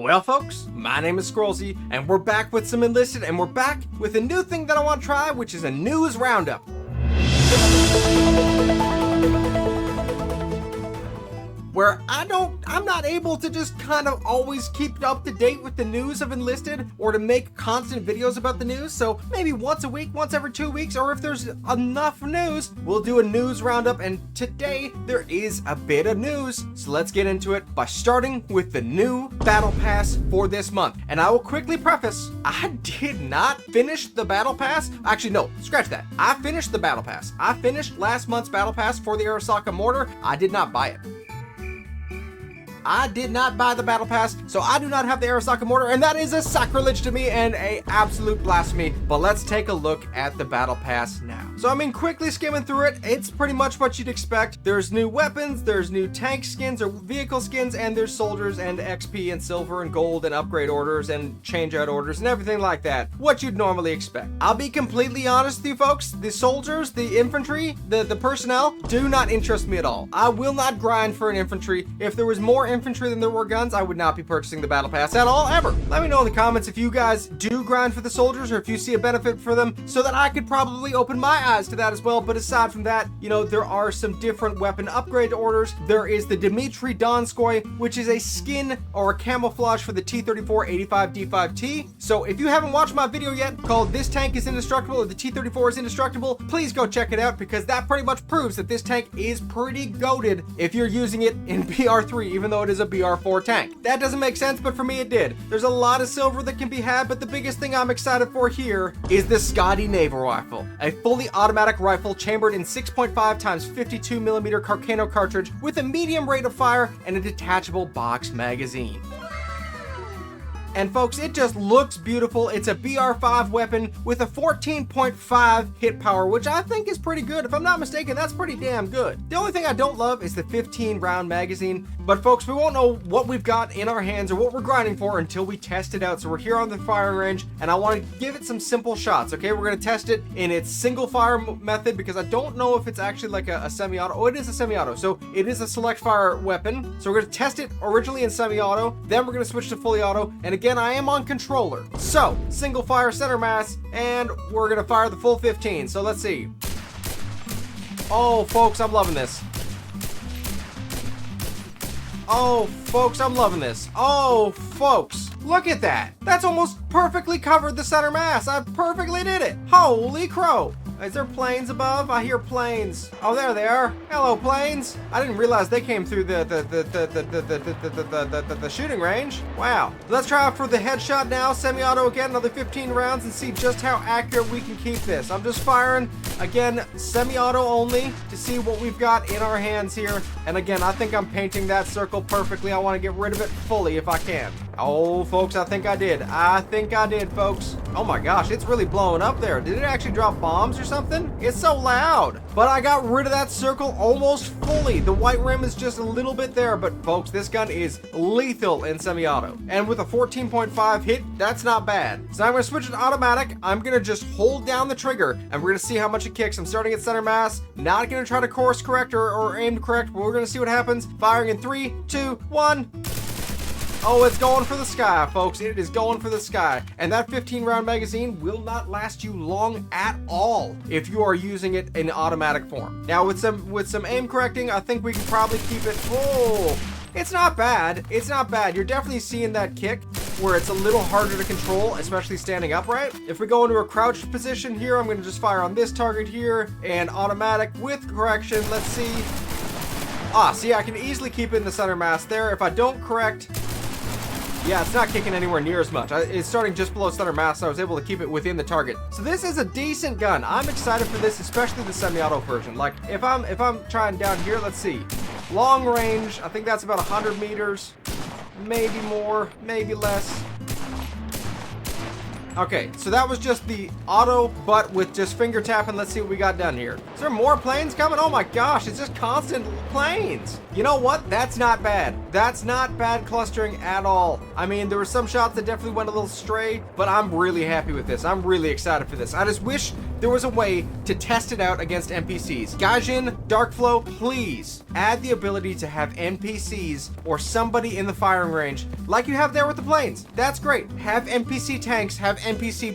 Well folks, my name is Scorching, and we're back with some Enlisted, and we're back with a new thing that I want to try, which is a news roundup. Where I'm not able to just kind of always keep up to date with the news of Enlisted or to make constant videos about the news. So maybe once a week, once every 2 weeks, or if there's enough news, we'll do a news roundup. And today there is a bit of news. So let's get into it by starting with the new Battle Pass for this month. And I will quickly preface, I did not finish the Battle Pass. Actually, no, scratch that. I finished the Battle Pass. I finished last month's Battle Pass for the Arasaka mortar. I did not buy it. I did not buy the Battle Pass, so I do not have the Arasaka mortar, and that is a sacrilege to me and a absolute blasphemy. But let's take a look at the Battle Pass now. So I mean, quickly skimming through it, it's pretty much what you'd expect. There's new weapons, there's new tank skins or vehicle skins, and there's soldiers and XP and silver and gold and upgrade orders and change out orders and everything like that. What you'd normally expect. I'll be completely honest with you folks, the soldiers, the infantry, the personnel do not interest me at all. I will not grind for an infantry. If there was more infantry than there were guns, I would not be purchasing the Battle Pass at all, ever. Let me know in the comments if you guys do grind for the soldiers or if you see a benefit for them, so that I could probably open my eyes to that as well. But aside from that, you know, there are some different weapon upgrade orders. There is the Dmitry Donskoy, which is a skin or a camouflage for the T-34-85D5T. So if you haven't watched my video yet called "This Tank is Indestructible" or "The T-34 is Indestructible," please go check it out, because that pretty much proves that this tank is pretty goated if you're using it in BR3, even though it is a BR4 tank. That doesn't make sense, but for me it did. There's a lot of silver that can be had, but the biggest thing I'm excited for here is the Scotti Naval rifle, a fully automatic rifle chambered in 6.5 times 52 millimeter Carcano cartridge with a medium rate of fire and a detachable box magazine. And folks, it just looks beautiful. It's a BR5 weapon with a 14.5 hit power, which I think is pretty good. If I'm not mistaken, that's pretty damn good. The only thing I don't love is the 15 round magazine. But folks, we won't know what we've got in our hands or what we're grinding for until we test it out. So we're here on the firing range, and I want to give it some simple shots, okay? We're going to test it in its single fire method, because I don't know if it's actually like a semi-auto. Oh, it is a semi-auto. So it is a select fire weapon. So we're going to test it originally in semi-auto. Then we're going to switch to fully auto. And again, I am on controller. So, single fire center mass, and we're gonna fire the full 15. So let's see. Oh, folks, I'm loving this. Oh, folks, I'm loving this. Oh, folks, look at that. That's almost perfectly covered the center mass. I perfectly did it. Holy crow. Is there planes above? I hear planes. Oh, there they are. Hello, planes. I didn't realize they came through the shooting range. Wow. Let's try out for the headshot now. Semi-auto again, another 15 rounds, and see just how accurate we can keep this. I'm just firing, again, semi-auto only to see what we've got in our hands here. And again, I think I'm painting that circle perfectly. I want to get rid of it fully if I can. Oh, folks, I think I did. I think I did, folks. Oh my gosh, it's really blowing up there. Did it actually drop bombs or something? It's so loud. But I got rid of that circle almost fully. The white rim is just a little bit there, but folks, this gun is lethal in semi-auto. And with a 14.5 hit, that's not bad. So I'm gonna switch it to automatic. I'm gonna just hold down the trigger, and we're gonna see how much it kicks. I'm starting at center mass. Not gonna try to course correct or aim correct, but we're gonna see what happens. Firing in 3, 2, 1. Oh, it's going for the sky, folks. It is going for the sky. And that 15 round magazine will not last you long at all if you are using it in automatic form. Now, with some aim correcting, I think we can probably keep it. Oh, it's not bad. It's not bad. You're definitely seeing that kick where it's a little harder to control, especially standing upright. If we go into a crouched position here, I'm going to just fire on this target here and automatic with correction. Let's see. Ah, see, I can easily keep it in the center mass there. If I don't correct, yeah, it's not kicking anywhere near as much. It's starting just below center mass, so I was able to keep it within the target. So this is a decent gun. I'm excited for this, especially the semi-auto version. Like, if I'm trying down here, let's see. Long range, I think that's about 100 meters. Maybe more, maybe less. Okay, so that was just the auto, but with just finger tapping. Let's see what we got done here. Is there more planes coming? Oh my gosh, it's just constant planes. You know what? That's not bad. That's not bad clustering at all. I mean, there were some shots that definitely went a little stray, but I'm really happy with this. I'm really excited for this. I just wish there was a way to test it out against NPCs. Gaijin, Darkflow, please add the ability to have NPCs or somebody in the firing range like you have there with the planes. That's great. Have NPC tanks, have NPC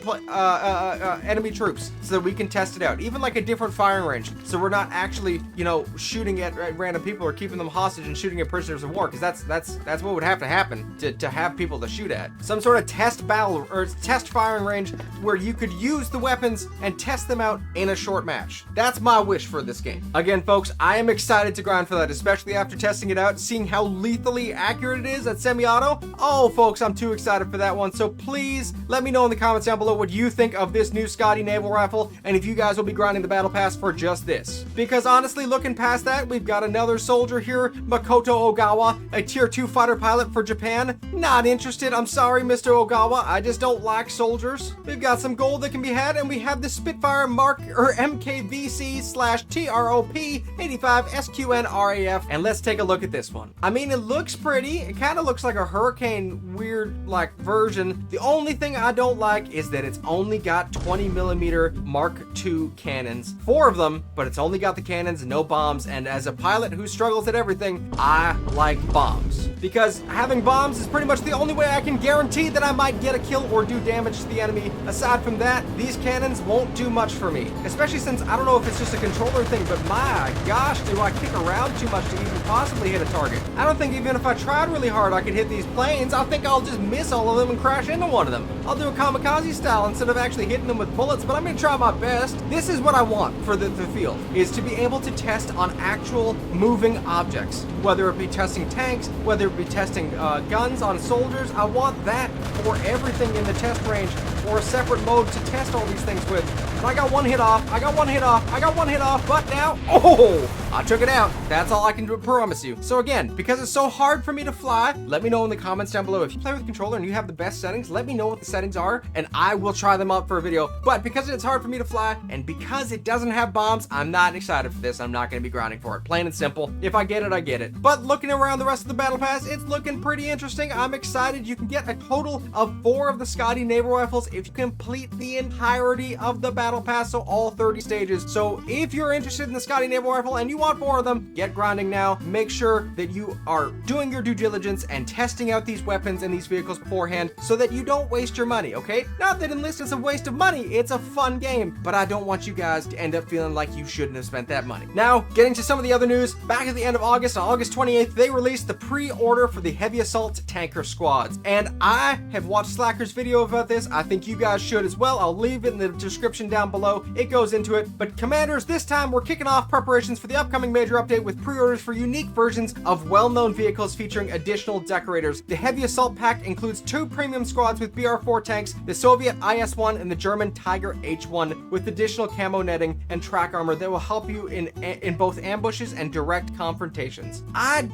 enemy troops so that we can test it out. Even like a different firing range, so we're not actually, you know, shooting at random people or keeping them hostage and shooting at prisoners of war, because that's what would have to happen to have people to shoot at. Some sort of test battle or test firing range where you could use the weapons and test them out in a short match. That's my wish for this game. Again, folks, I am excited to grind for that, especially after testing it out, seeing how lethally accurate it is at semi-auto. Oh, folks, I'm too excited for that one. So please let me know in the comments down below what you think of this new Scotti Naval rifle, and if you guys will be grinding the Battle Pass for just this. Because honestly, looking past that, we've got another soldier here, Makoto Ogawa, a tier 2 fighter pilot for Japan. Not interested. I'm sorry, Mr. Ogawa. I just don't like soldiers. We've got some gold that can be had, and we have the Spitfire Mark or MKVC/TROP 85 SQN-RAF. And let's take a look at this one. I mean, it looks pretty. It kind of looks like a Hurricane weird like version. The only thing I don't like is that it's only got 20mm Mark II cannons. 4 of them, but it's only got the cannons, no bombs. And as a pilot who struggles at everything, I like bombs. Because having bombs is pretty much the only way I can guarantee that I might get a kill or do damage to the enemy. Aside from that, these cannons won't do much for me. Especially since I don't know if it's just a controller thing, but my gosh, do I kick around too much to even possibly hit a target. I don't think even if I tried really hard I could hit these planes. I think I'll just miss all of them and crash into one of them. I'll do a kamikaze style instead of actually hitting them with bullets, but I'm gonna try my best. This is what I want for the field, is to be able to test on actual moving objects. Whether it be testing tanks, whether it be testing guns on soldiers, I want that for everything in the test range, or a separate mode to test all these things with. And I got one hit off, I got one hit off, I got one hit off, but now, oh, I took it out. That's all I can promise you. So again, because it's so hard for me to fly, let me know in the comments down below. If you play with a controller and you have the best settings, let me know what the settings are, and I will try them out for a video. But because it's hard for me to fly, and because it doesn't have bombs, I'm not excited for this. I'm not gonna be grinding for it. Plain and simple. If I get it, I get it. But looking around the rest of the Battle Pass, it's looking pretty interesting. I'm excited. You can get a total of 4 of the Scotti Naval rifles if you complete the entirety of the Battle Pass, so all 30 stages. So if you're interested in the Scotti Naval rifle and you want 4 of them, get grinding now. Make sure that you are doing your due diligence and testing out these weapons and these vehicles beforehand so that you don't waste your money, okay? Not that Enlisted is a waste of money, it's a fun game, but I don't want you guys to end up feeling like you shouldn't have spent that money. Now, getting to some of the other news, back at the end of August, on August 28th, they released the pre-order for the Heavy Assault Tanker Squads. And I have watched Slacker's video about this. I think you guys should as well. I'll leave it in the description down below. It goes into it. But commanders, this time we're kicking off preparations for the upcoming major update with pre-orders for unique versions of well-known vehicles featuring additional decorators. The Heavy Assault Pack includes 2 premium squads with BR-4 tanks, the Soviet IS-1 and the German Tiger H-1, with additional camo netting and track armor that will help you in both ambushes and direct confrontations. I'm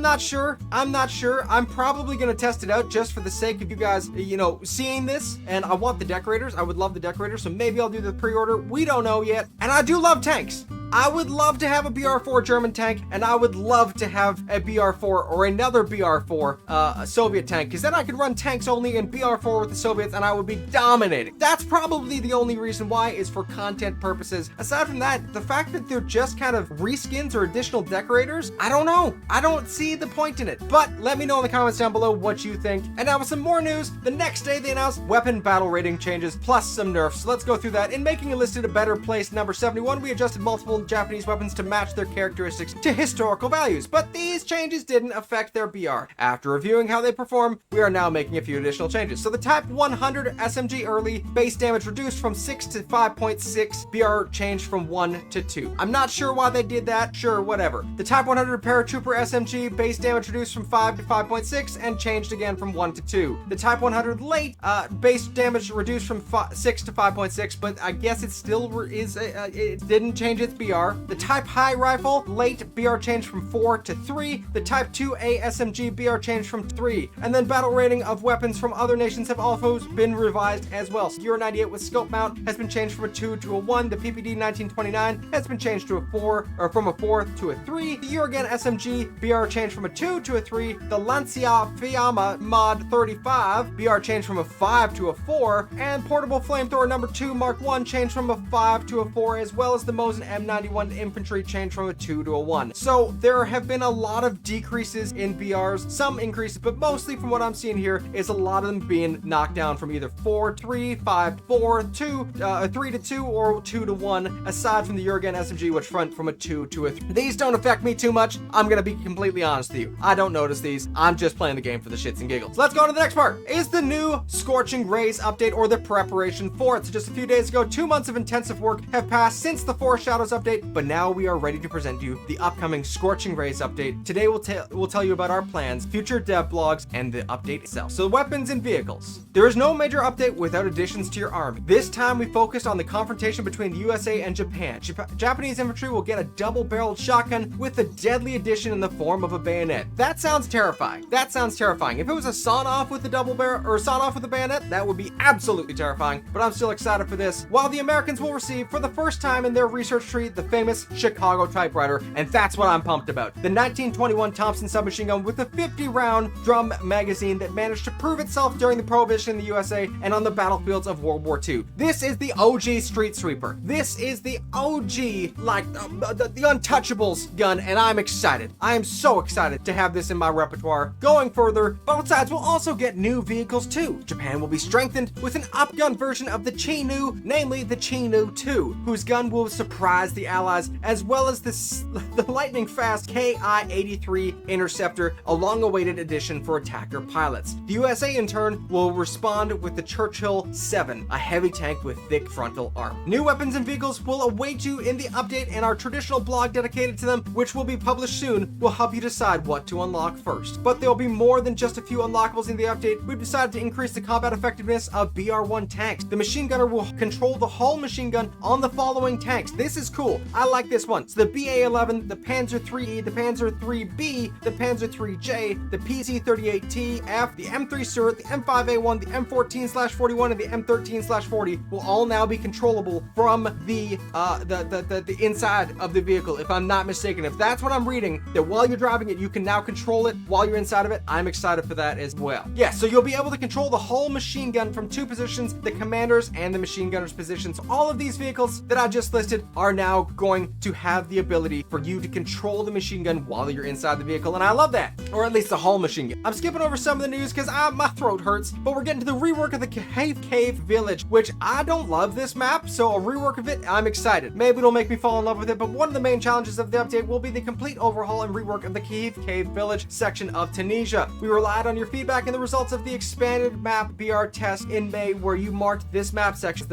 not sure. I'm probably gonna test it out just for the sake of you guys, you know, seeing this. And I want the decorators. I would love the decorators, so maybe I'll do the pre-order. We don't know yet. And I do love tanks. I would love to have a BR-4 German tank, and I would love to have a BR-4 or another BR-4 Soviet tank, because then I could run tanks only in BR-4 with the Soviets, and I would be dominating. That's probably the only reason why, is for content purposes. Aside from that, the fact that they're just kind of reskins or additional decorators, I don't know. I don't see the point in it. But let me know in the comments down below what you think. And now with some more news, the next day they announced weapon battle rating changes plus some nerfs. So let's go through that. In making Enlisted a better place, number 71, we adjusted multiple Japanese weapons to match their characteristics to historical values, but these changes didn't affect their BR. After reviewing how they perform, we are now making a few additional changes. So the Type 100 SMG early base damage reduced from 6 to 5.6, BR changed from 1 to 2. I'm not sure why they did that, sure, whatever. The Type 100 Paratrooper SMG base damage reduced from 5 to 5.6 and changed again from 1 to 2. The Type 100 late base damage reduced from 6 to 5.6, but I guess it still it didn't change its BR. BR. The Type High rifle, late BR changed from 4 to 3. The Type 2A SMG BR changed from 3. And then battle rating of weapons from other nations have also been revised as well. So Euro 98 with scope mount has been changed from a 2 to a 1. The PPD 1929 has been changed to a 4, or from a 4 to a 3. The Eurogan SMG BR changed from a 2 to a 3. The Lancia Fiamma Mod 35 BR changed from a 5 to a 4. And Portable Flamethrower number 2 Mark 1 changed from a 5 to a 4, as well as the Mosin M91 Infantry changed from a 2 to a 1. So there have been a lot of decreases in BRs, some increases, but mostly from what I'm seeing here is a lot of them being knocked down from either 4 3, 5 4, 2, 3 to 2, or 2 to 1, aside from the Eurogan SMG, which went from a 2 to a 3. These don't affect me too much. I'm gonna be completely honest with you. I don't notice these. I'm just playing the game for the shits and giggles. Let's go to the next part. Is the new Scorching Rays update, or the preparation for it. So just a few days ago, 2 months of intensive work have passed since the Forest Shadows update, but now we are ready to present you the upcoming Scorching Rays update. Today we'll tell you about our plans, future dev blogs, and the update itself. So weapons and vehicles. There is no major update without additions to your army. This time we focused on the confrontation between the USA and Japan. Japanese infantry will get a double-barreled shotgun with a deadly addition in the form of a bayonet. That sounds terrifying. That sounds terrifying. If it was a sawn-off with a double barrel, or sawn-off with a bayonet, that would be absolutely terrifying, but I'm still excited for this. While the Americans will receive, for the first time in their research tree, the famous Chicago typewriter, and that's what I'm pumped about. The 1921 Thompson submachine gun with a 50-round drum magazine that managed to prove itself during the Prohibition in the USA and on the battlefields of World War II. This is the OG street sweeper. This is the OG, like, the Untouchables gun, and I'm excited. I am so excited to have this in my repertoire. Going further, both sides will also get new vehicles too. Japan will be strengthened with an upgun version of the Chinu, namely the Chinu 2, whose gun will surprise the Allies, as well as the lightning-fast Ki-83 Interceptor, a long-awaited addition for attacker pilots. The USA, in turn, will respond with the Churchill 7, a heavy tank with thick frontal armor. New weapons and vehicles will await you in the update, and our traditional blog dedicated to them, which will be published soon, will help you decide what to unlock first. But there'll be more than just a few unlockables in the update. We've decided to increase the combat effectiveness of BR1 tanks. The machine gunner will control the hull machine gun on the following tanks. This is cool. I like this one. So the BA-11, the Panzer III-E, the Panzer III-B, the Panzer III-J, the PC-38TF, the M3 Stuart, the M5A1, the M14/41, and the M13/40 will all now be controllable from the inside of the vehicle, if I'm not mistaken. If that's what I'm reading, that while you're driving it, you can now control it while you're inside of it. I'm excited for that as well. Yeah, so you'll be able to control the whole machine gun from 2 positions, the commander's and the machine gunner's positions. All of these vehicles that I just listed are now going to have the ability for you to control the machine gun while you're inside the vehicle, and I love that. Or at least the whole machine gun. I'm skipping over some of the news because my throat hurts, but we're getting to the rework of the Cave Village, which I don't love this map, so a rework of it, I'm excited. Maybe it'll make me fall in love with it, but one of the main challenges of the update will be the complete overhaul and rework of the Cave Village section of Tunisia. We relied on your feedback and the results of the expanded map BR test in May, where you marked this map section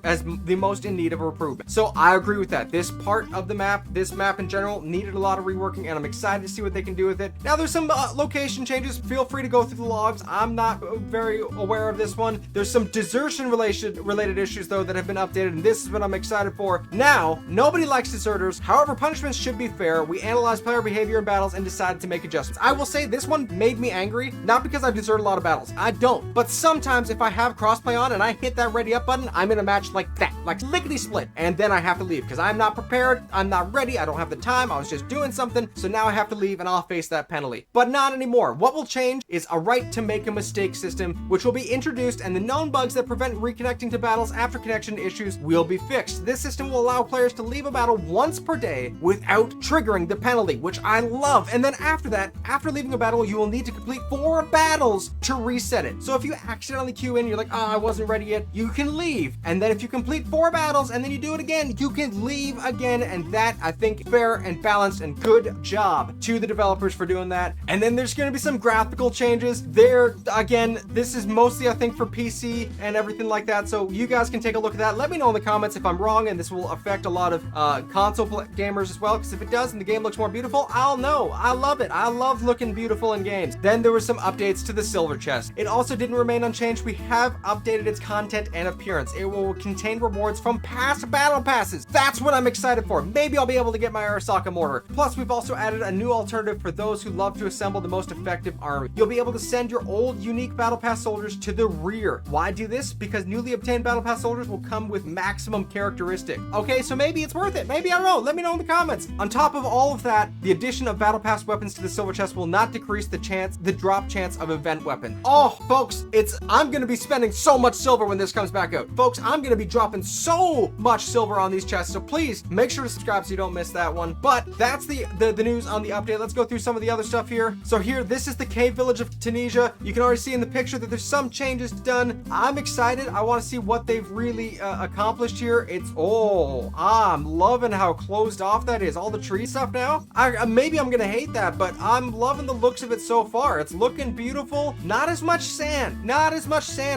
as the most in need of improvement. So I agree with that. This part of the map, this map in general, needed a lot of reworking, and I'm excited to see what they can do with it. Now there's some location changes. Feel free to go through the logs. I'm not very aware of this one. There's some desertion related issues though that have been updated, and this is what I'm excited for. Now, nobody likes deserters. However, punishments should be fair. We analyzed player behavior in battles and decided to make adjustments. I will say this one made me angry, not because I've deserted a lot of battles. I don't. But sometimes if I have crossplay on and I hit that ready up button, I'm in a match like that, like lickety split, and then I have to leave because I'm not prepared, I'm not ready, I don't have the time, I was just doing something, so now I have to leave and I'll face that penalty. But not anymore. What will change is a right to make a mistake system, which will be introduced, and the known bugs that prevent reconnecting to battles after connection issues will be fixed. This system will allow players to leave a battle once per day without triggering the penalty, which I love. And then after that, after leaving a battle, you will need to complete 4 battles to reset it. So if you accidentally queue in, you're like, oh, I wasn't ready yet, you can leave. And then if you complete 4 battles and then you do it again, you can leave again. And that, I think, fair and balanced, and good job to the developers for doing that. And then there's going to be some graphical changes there. Again, this is mostly, I think, for PC and everything like that. So you guys can take a look at that. Let me know in the comments if I'm wrong and this will affect a lot of console gamers as well, because if it does and the game looks more beautiful, I'll know. I love it. I love looking beautiful in games. Then there were some updates to the silver chest. It also didn't remain unchanged. We have updated its content and appearance. It will contain rewards from past battle passes. That's what what I'm excited for. Maybe I'll be able to get my Arasaka mortar. Plus, we've also added a new alternative for those who love to assemble the most effective army. You'll be able to send your old unique Battle Pass soldiers to the rear. Why do this? Because newly obtained Battle Pass soldiers will come with maximum characteristic. Okay, so maybe it's worth it. Maybe, I don't know. Let me know in the comments. On top of all of that, the addition of Battle Pass weapons to the silver chest will not decrease the drop chance of event weapon. Oh, folks, I'm gonna be spending so much silver when this comes back out. Folks, I'm gonna be dropping so much silver on these chests, so please make sure to subscribe so you don't miss that one. But that's the news on the update. Let's go through some of the other stuff here. So here, this is the cave village of Tunisia. You can already see in the picture that there's some changes done. I'm excited. I want to see what they've really accomplished here. I'm loving how closed off that is. All the tree stuff now. Maybe I'm gonna hate that, but I'm loving the looks of it so far. It's looking beautiful. Not as much sand,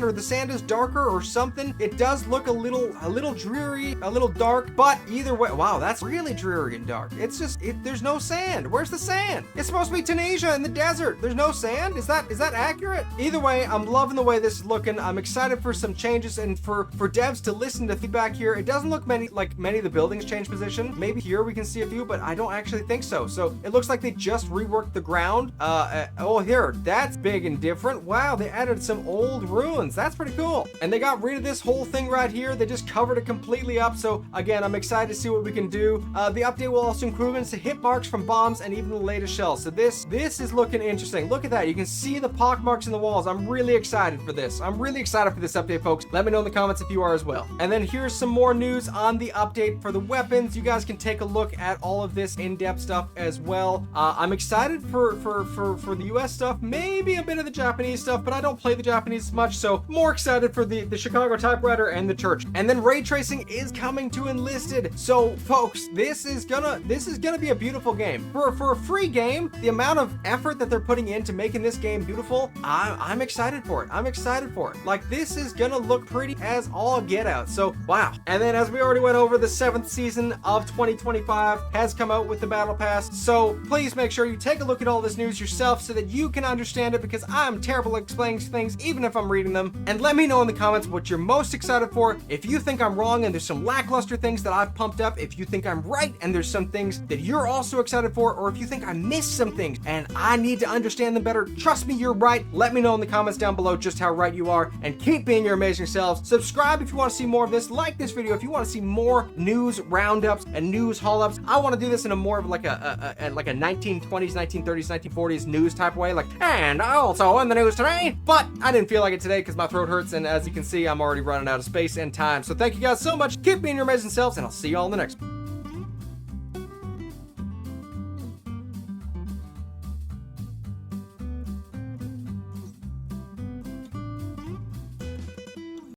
or the sand is darker or something. It does look a little dreary, a little dark, but either way, wow, that's really dreary and dark. It's just, there's no sand. Where's the sand? It's supposed to be Tunisia in the desert. There's no sand. Is that accurate? Either way, I'm loving the way this is looking. I'm excited for some changes and for devs to listen to feedback here. It doesn't look like many of the buildings change position. Maybe here we can see a few, but I don't actually think so. So it looks like they just reworked the ground. Oh, here, that's big and different. Wow, they added some old ruins. That's pretty cool. And they got rid of this whole thing right here. They just covered it completely up. So again, I'm excited to see what we can do. The update will also include improvements to hit marks from bombs and even the latest shells. So this is looking interesting. Look at that. You can see the pock marks in the walls. I'm really excited for this. I'm really excited for this update, folks. Let me know in the comments if you are as well. And then here's some more news on the update for the weapons. You guys can take a look at all of this in-depth stuff as well. I'm excited for the US stuff, maybe a bit of the Japanese stuff, but I don't play the Japanese much, so more excited for the Chicago typewriter and the church. And then ray tracing is coming to Enlisted. So folks, this is gonna be a beautiful game. For a free game, the amount of effort that they're putting into making this game beautiful, I'm excited for it. I'm excited for it. Like, this is gonna look pretty as all get out. So wow. And then, as we already went over, the 7th season of 2025 has come out with the Battle Pass. So please make sure you take a look at all this news yourself so that you can understand it, because I'm terrible at explaining things even if I'm reading them. And let me know in the comments what you're most excited for. If you think I'm wrong and there's some lackluster things that I've pumped up, if you think I'm right and there's some things that you're also excited for, or if you think I missed some things and I need to understand them better, trust me, you're right. Let me know in the comments down below just how right you are, and keep being your amazing selves. Subscribe if you want to see more of this. Like this video if you want to see more news roundups and news haul-ups. I want to do this in a more of like a 1920s, 1930s, 1940s news type way, like, and also in the news today. But I didn't feel like it today because my throat hurts, and as you can see, I'm already running out of space and time. So thank you guys so much. Keep being your amazing selves, and I'll see you all in the next one.